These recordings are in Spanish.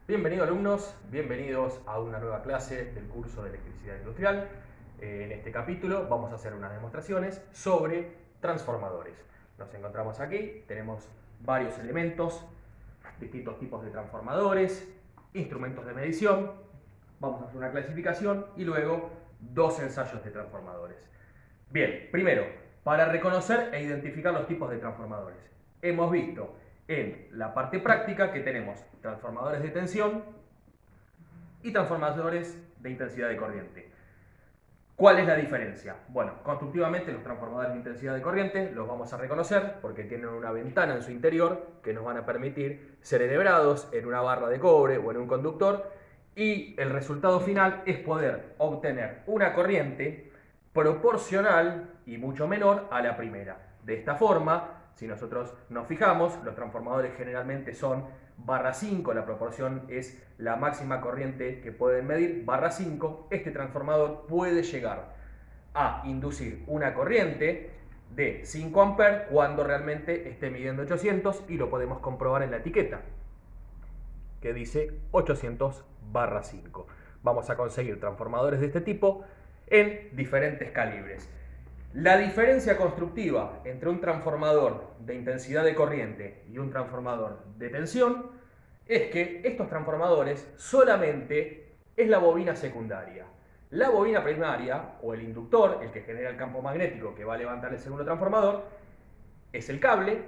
Bienvenidos alumnos, bienvenidos a una nueva clase del curso de electricidad industrial. En este capítulo vamos a hacer unas demostraciones sobre transformadores. Nos encontramos aquí, tenemos varios elementos, distintos tipos de transformadores, instrumentos de medición, vamos a hacer una clasificación y luego dos ensayos de transformadores. Bien, primero, para reconocer e identificar los tipos de transformadores. Hemos visto en la parte práctica que tenemos transformadores de tensión y transformadores de intensidad de corriente. ¿Cuál es la diferencia? Bueno, constructivamente los transformadores de intensidad de corriente los vamos a reconocer porque tienen una ventana en su interior que nos van a permitir ser enhebrados en una barra de cobre o en un conductor, y el resultado final es poder obtener una corriente proporcional y mucho menor a la primera. De esta forma, si nosotros nos fijamos, los transformadores generalmente son barra 5, la proporción es la máxima corriente que pueden medir, barra 5. Este transformador puede llegar a inducir una corriente de 5 amperes cuando realmente esté midiendo 800, y lo podemos comprobar en la etiqueta que dice 800 barra 5. Vamos a conseguir transformadores de este tipo en diferentes calibres. La diferencia constructiva entre un transformador de intensidad de corriente y un transformador de tensión es que estos transformadores solamente es la bobina secundaria. La bobina primaria, o el inductor, el que genera el campo magnético que va a levantar el segundo transformador, es el cable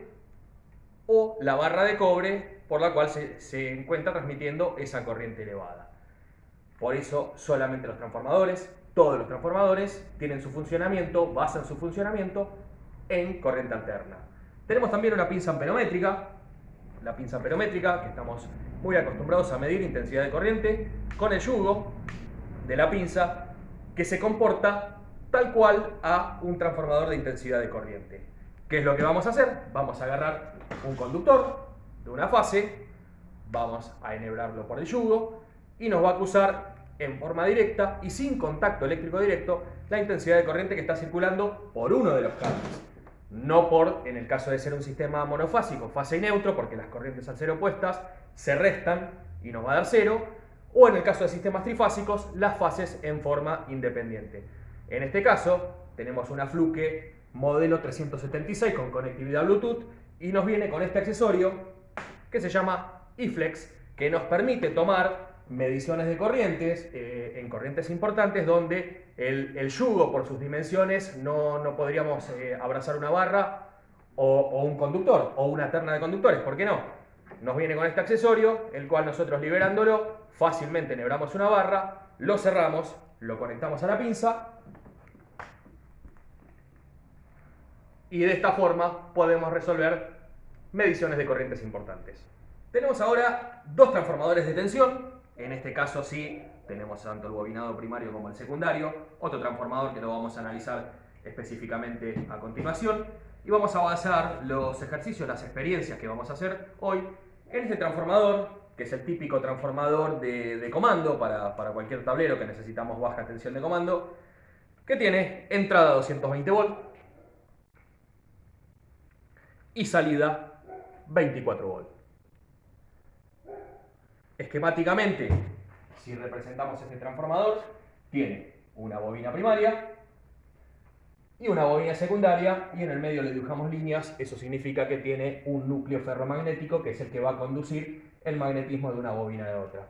o la barra de cobre por la cual se encuentra transmitiendo esa corriente elevada. Por eso solamente los transformadores, todos los transformadores, tienen su funcionamiento, basan su funcionamiento en corriente alterna. Tenemos también una pinza amperométrica, la pinza amperométrica, que estamos muy acostumbrados a medir intensidad de corriente, con el yugo de la pinza que se comporta tal cual a un transformador de intensidad de corriente. ¿Qué es lo que vamos a hacer? Vamos a agarrar un conductor de una fase, vamos a enhebrarlo por el yugo y nos va a acusar en forma directa y sin contacto eléctrico directo la intensidad de corriente que está circulando por uno de los cables. No por, en el caso de ser un sistema monofásico, fase y neutro, porque las corrientes al ser opuestas se restan y nos va a dar cero, o en el caso de sistemas trifásicos, las fases en forma independiente. En este caso, tenemos una Fluke modelo 376 con conectividad Bluetooth y nos viene con este accesorio que se llama iFlex, que nos permite tomar mediciones de corrientes en corrientes importantes donde el yugo por sus dimensiones no podríamos abrazar una barra o un conductor o una terna de conductores. ¿Por qué no? Nos viene con este accesorio, el cual nosotros liberándolo fácilmente enhebramos una barra, lo cerramos, lo conectamos a la pinza y de esta forma podemos resolver mediciones de corrientes importantes. Tenemos ahora dos transformadores de tensión. En este caso sí, tenemos tanto el bobinado primario como el secundario, otro transformador que lo vamos a analizar específicamente a continuación, y vamos a basar los ejercicios, las experiencias que vamos a hacer hoy en este transformador, que es el típico transformador de comando para cualquier tablero que necesitamos baja tensión de comando, que tiene entrada 220 volt y salida 24 volt. Esquemáticamente, si representamos este transformador, tiene una bobina primaria y una bobina secundaria, y en el medio le dibujamos líneas. Eso significa que tiene un núcleo ferromagnético que es el que va a conducir el magnetismo de una bobina de otra.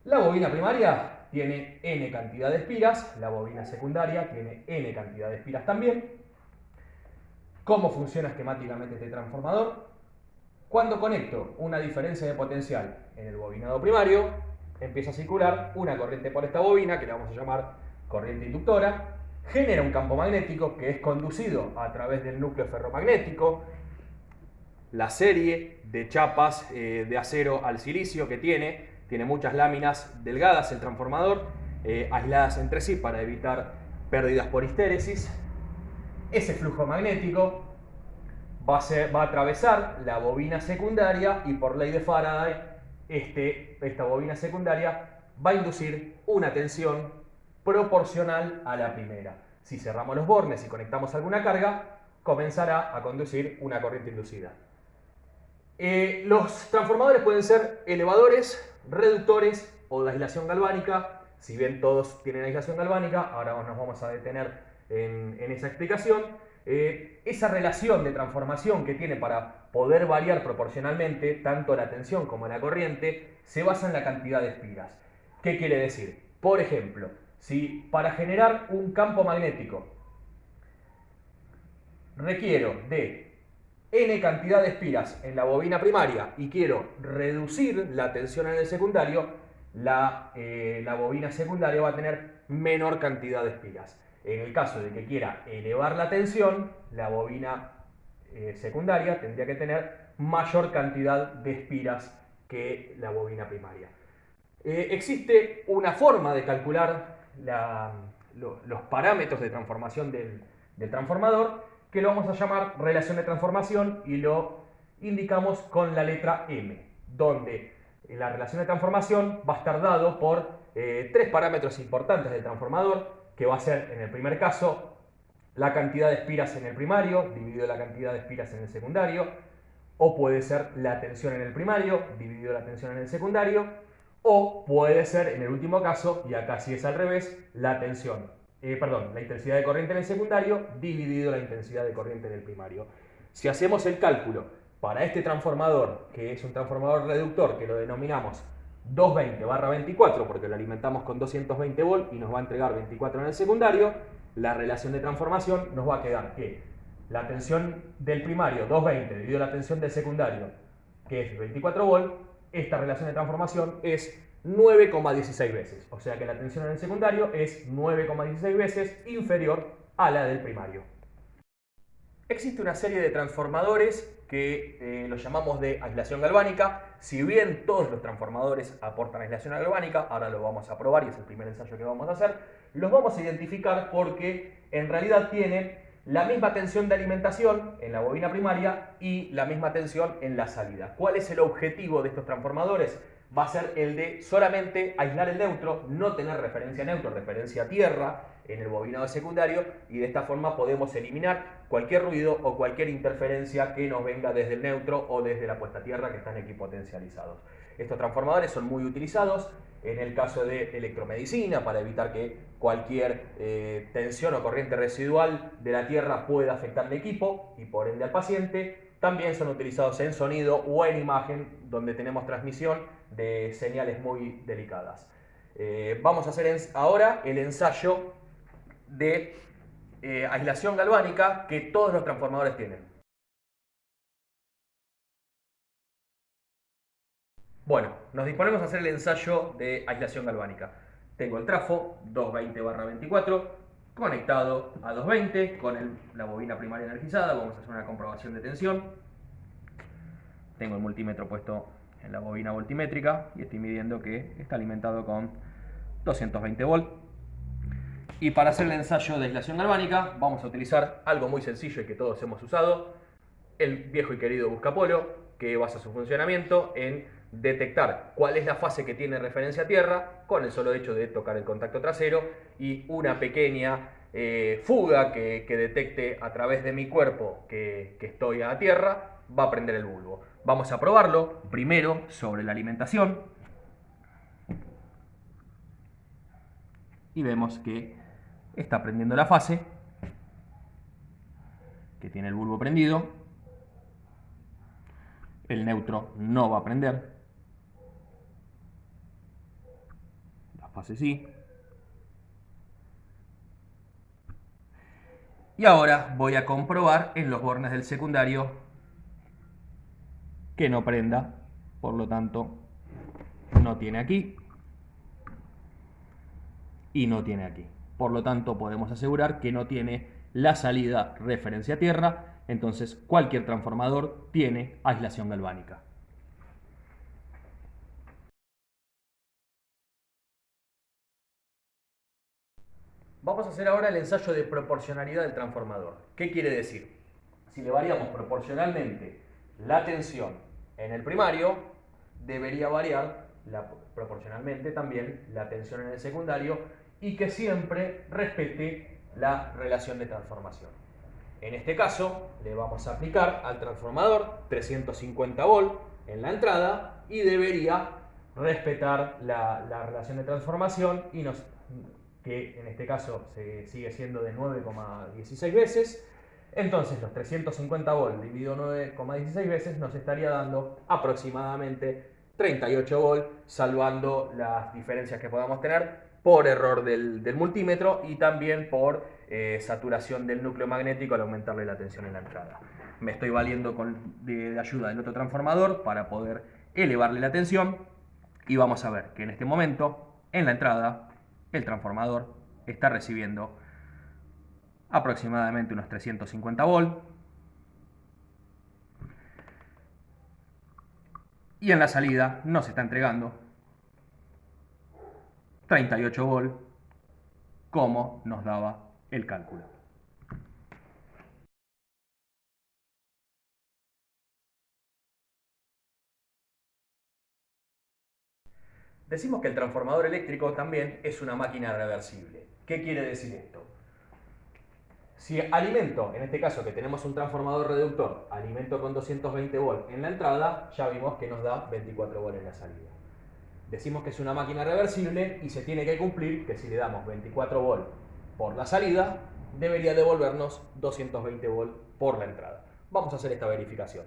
La bobina primaria tiene n cantidad de espiras, la bobina secundaria tiene n cantidad de espiras también. ¿Cómo funciona esquemáticamente este transformador? Cuando conecto una diferencia de potencial en el bobinado primario, empieza a circular una corriente por esta bobina, que le vamos a llamar corriente inductora, genera un campo magnético que es conducido a través del núcleo ferromagnético, la serie de chapas de acero al silicio que tiene muchas láminas delgadas el transformador, aisladas entre sí para evitar pérdidas por histéresis. Ese flujo magnético va a atravesar la bobina secundaria y por ley de Faraday esta bobina secundaria va a inducir una tensión proporcional a la primera. Si cerramos los bornes y conectamos alguna carga, comenzará a conducir una corriente inducida. Los transformadores pueden ser elevadores reductores o de aislación galvánica. Si bien todos tienen aislación galvánica, ahora nos vamos a detener en esa explicación. Esa relación de transformación que tiene para poder variar proporcionalmente tanto la tensión como la corriente se basa en la cantidad de espiras. ¿Qué quiere decir? Por ejemplo, si para generar un campo magnético requiero de n cantidad de espiras en la bobina primaria y quiero reducir la tensión en el secundario, la bobina secundaria va a tener menor cantidad de espiras. En el caso de que quiera elevar la tensión, la bobina secundaria tendría que tener mayor cantidad de espiras que la bobina primaria. Existe una forma de calcular los parámetros de transformación del transformador que lo vamos a llamar relación de transformación y lo indicamos con la letra M, donde la relación de transformación va a estar dado por tres parámetros importantes del transformador, que va a ser en el primer caso la cantidad de espiras en el primario dividido la cantidad de espiras en el secundario, o puede ser la tensión en el primario dividido la tensión en el secundario, o puede ser en el último caso, y acá sí es al revés, la intensidad de corriente en el secundario dividido la intensidad de corriente en el primario. Si hacemos el cálculo para este transformador, que es un transformador reductor que lo denominamos 220/24 porque lo alimentamos con 220 volt y nos va a entregar 24 en el secundario, la relación de transformación nos va a quedar que la tensión del primario 220 dividido la tensión del secundario, que es 24 volt, esta relación de transformación es 9,16 veces. O sea que la tensión en el secundario es 9,16 veces inferior a la del primario. Existe una serie de transformadores que los llamamos de aislación galvánica. Si bien todos los transformadores aportan aislación galvánica, ahora lo vamos a probar y es el primer ensayo que vamos a hacer, los vamos a identificar porque en realidad tienen la misma tensión de alimentación en la bobina primaria y la misma tensión en la salida. ¿Cuál es el objetivo de estos transformadores? Va a ser el de solamente aislar el neutro, no tener referencia neutro, referencia tierra en el bobinado secundario, y de esta forma podemos eliminar cualquier ruido o cualquier interferencia que nos venga desde el neutro o desde la puesta a tierra que están equipotencializados. Estos transformadores son muy utilizados en el caso de electromedicina para evitar que cualquier tensión o corriente residual de la tierra pueda afectar al equipo y por ende al paciente. También son utilizados en sonido o en imagen donde tenemos transmisión de señales muy delicadas. Vamos a hacer ahora el ensayo de aislación galvánica que todos los transformadores tienen. Bueno, nos disponemos a hacer el ensayo de aislación galvánica. Tengo el trafo 220/24 conectado a 220 con la bobina primaria energizada. Vamos a hacer una comprobación de tensión. Tengo el multímetro puesto en la bobina voltimétrica y estoy midiendo que está alimentado con 220 volt. Y para hacer el ensayo de aislación galvánica vamos a utilizar algo muy sencillo y que todos hemos usado, el viejo y querido buscapolo, que basa su funcionamiento en detectar cuál es la fase que tiene referencia a tierra con el solo hecho de tocar el contacto trasero, y una pequeña fuga que detecte a través de mi cuerpo que estoy a tierra va a prender el bulbo. Vamos a probarlo primero sobre la alimentación y vemos que está prendiendo la fase, que tiene el bulbo prendido. El neutro no va a prender, la fase sí. Y ahora voy a comprobar en los bornes del secundario que no prenda, por lo tanto no tiene aquí y no tiene aquí. Por lo tanto podemos asegurar que no tiene la salida referencia a tierra. Entonces cualquier transformador tiene aislación galvánica. Vamos a hacer ahora el ensayo de proporcionalidad del transformador. ¿Qué quiere decir? Si le variamos proporcionalmente la tensión en el primario, debería variar proporcionalmente también la tensión en el secundario, y que siempre respete la relación de transformación. En este caso le vamos a aplicar al transformador 350 volt en la entrada y debería respetar la relación de transformación que en este caso sigue siendo de 9,16 veces. Entonces los 350 volt dividido 9,16 veces nos estaría dando aproximadamente 38 volt, salvando las diferencias que podamos tener por error del multímetro y también por saturación del núcleo magnético al aumentarle la tensión en la entrada. Me estoy valiendo de ayuda del otro transformador para poder elevarle la tensión y vamos a ver que en este momento en la entrada el transformador está recibiendo aproximadamente unos 350 volt y en la salida nos está entregando 38 volt como nos daba el cálculo. Decimos que el transformador eléctrico también es una máquina reversible. ¿Qué quiere decir esto? Si alimento, en este caso que tenemos un transformador reductor, alimento con 220 volt en la entrada, ya vimos que nos da 24 volt en la salida. Decimos que es una máquina reversible y se tiene que cumplir que si le damos 24 volt por la salida, debería devolvernos 220 volt por la entrada. Vamos a hacer esta verificación.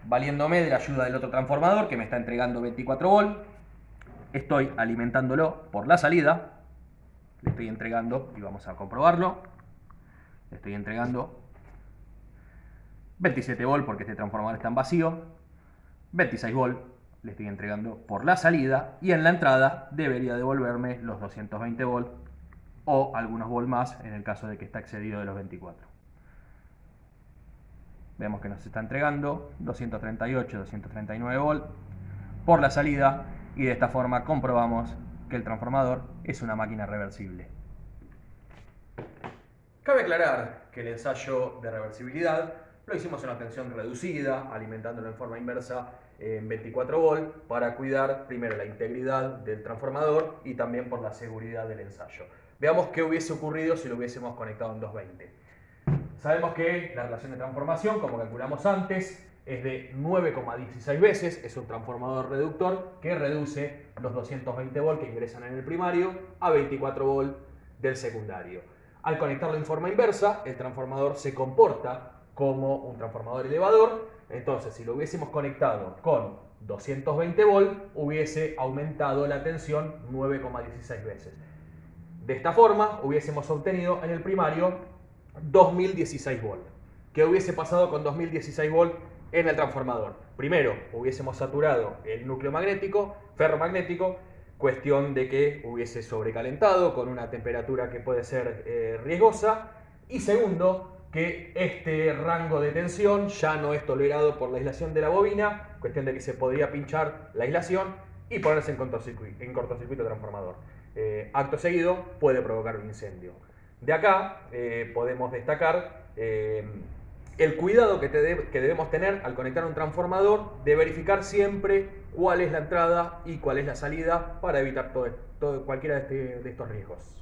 Valiéndome de la ayuda del otro transformador que me está entregando 24 volt, estoy alimentándolo por la salida, le estoy entregando, y vamos a comprobarlo, le estoy entregando 27 volt porque este transformador está en vacío, 26 volt le estoy entregando por la salida y en la entrada debería devolverme los 220 volt o algunos volt más en el caso de que está excedido de los 24. Vemos que nos está entregando 238, 239 volt por la salida y de esta forma comprobamos que el transformador es una máquina reversible. Cabe aclarar que el ensayo de reversibilidad lo hicimos en una tensión reducida, alimentándolo en forma inversa en 24 volt para cuidar primero la integridad del transformador y también por la seguridad del ensayo. Veamos qué hubiese ocurrido si lo hubiésemos conectado en 220. Sabemos que la relación de transformación, como calculamos antes, es de 9,16 veces, es un transformador reductor que reduce los 220 volt que ingresan en el primario a 24 volt del secundario. Al conectarlo en forma inversa, el transformador se comporta como un transformador elevador, entonces si lo hubiésemos conectado con 220 volt, hubiese aumentado la tensión 9,16 veces. De esta forma, hubiésemos obtenido en el primario 2016 volt. ¿Qué hubiese pasado con 2016 volt en el transformador? Primero, hubiésemos saturado el núcleo magnético, ferromagnético, cuestión de que hubiese sobrecalentado con una temperatura que puede ser riesgosa. Y segundo, que este rango de tensión ya no es tolerado por la aislación de la bobina, cuestión de que se podría pinchar la aislación y ponerse en cortocircuito transformador. Acto seguido puede provocar un incendio. De acá podemos destacar el cuidado que debemos tener al conectar un transformador de verificar siempre cuál es la entrada y cuál es la salida para evitar cualquiera de estos riesgos.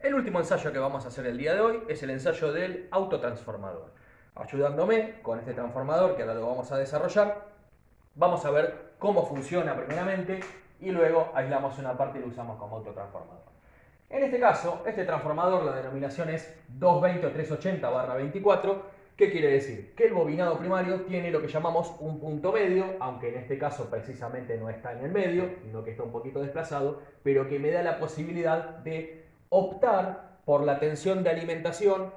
El último ensayo que vamos a hacer el día de hoy es el ensayo del autotransformador. Ayudándome con este transformador que ahora lo vamos a desarrollar, vamos a ver cómo funciona primeramente y luego aislamos una parte y lo usamos como autotransformador. En este caso, este transformador, la denominación es 220 o 380/24. ¿Qué quiere decir? Que el bobinado primario tiene lo que llamamos un punto medio, aunque en este caso precisamente no está en el medio, sino que está un poquito desplazado, pero que me da la posibilidad de optar por la tensión de alimentación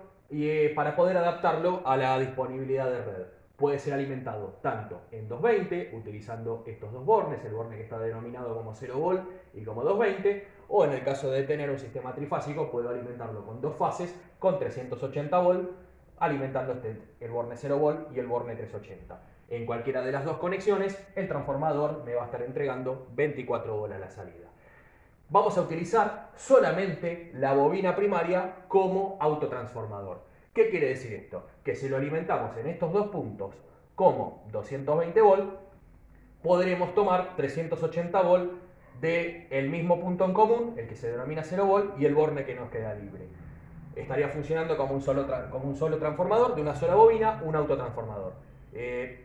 para poder adaptarlo a la disponibilidad de red. Puede ser alimentado tanto en 220, utilizando estos dos bornes, el borne que está denominado como 0 volt y como 220, o en el caso de tener un sistema trifásico, puedo alimentarlo con dos fases, con 380 volt, alimentando el borne 0 volt y el borne 380. En cualquiera de las dos conexiones, el transformador me va a estar entregando 24 volt a la salida. Vamos a utilizar solamente la bobina primaria como autotransformador. ¿Qué quiere decir esto? Que si lo alimentamos en estos dos puntos como 220 volt, podremos tomar 380 volt del mismo punto en común, el que se denomina 0 volt, y el borne que nos queda libre. estaría funcionando como un solo transformador de una sola bobina, un autotransformador.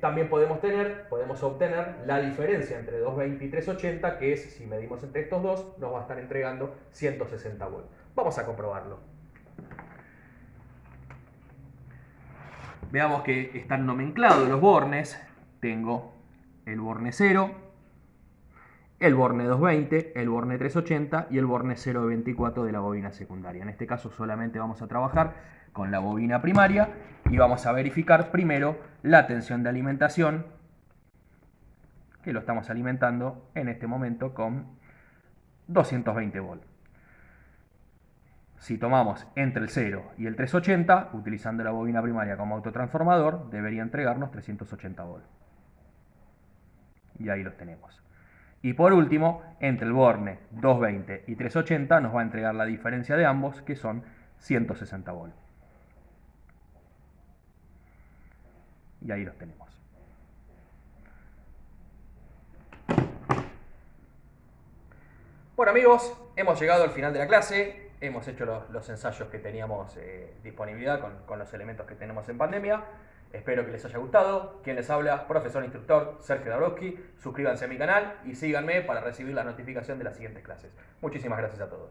También podemos obtener la diferencia entre 220 y 380, que es, si medimos entre estos dos, nos va a estar entregando 160 volts. Vamos a comprobarlo. Veamos que están nomenclados los bornes. Tengo el borne 0, el borne 220, el borne 380 y el borne 024 de la bobina secundaria. En este caso solamente vamos a trabajar con la bobina primaria y vamos a verificar primero la tensión de alimentación, que lo estamos alimentando en este momento con 220 volts. Si tomamos entre el 0 y el 380, utilizando la bobina primaria como autotransformador, debería entregarnos 380 volts. Y ahí los tenemos. Y por último, entre el borne 220 y 380 nos va a entregar la diferencia de ambos, que son 160 volts. Y ahí los tenemos. Bueno amigos, hemos llegado al final de la clase. Hemos hecho los ensayos que teníamos disponibilidad con los elementos que tenemos en pandemia. Espero que les haya gustado. Quien les habla, profesor instructor Sergio Dabrowski. Suscríbanse a mi canal y síganme para recibir la notificación de las siguientes clases. Muchísimas gracias a todos.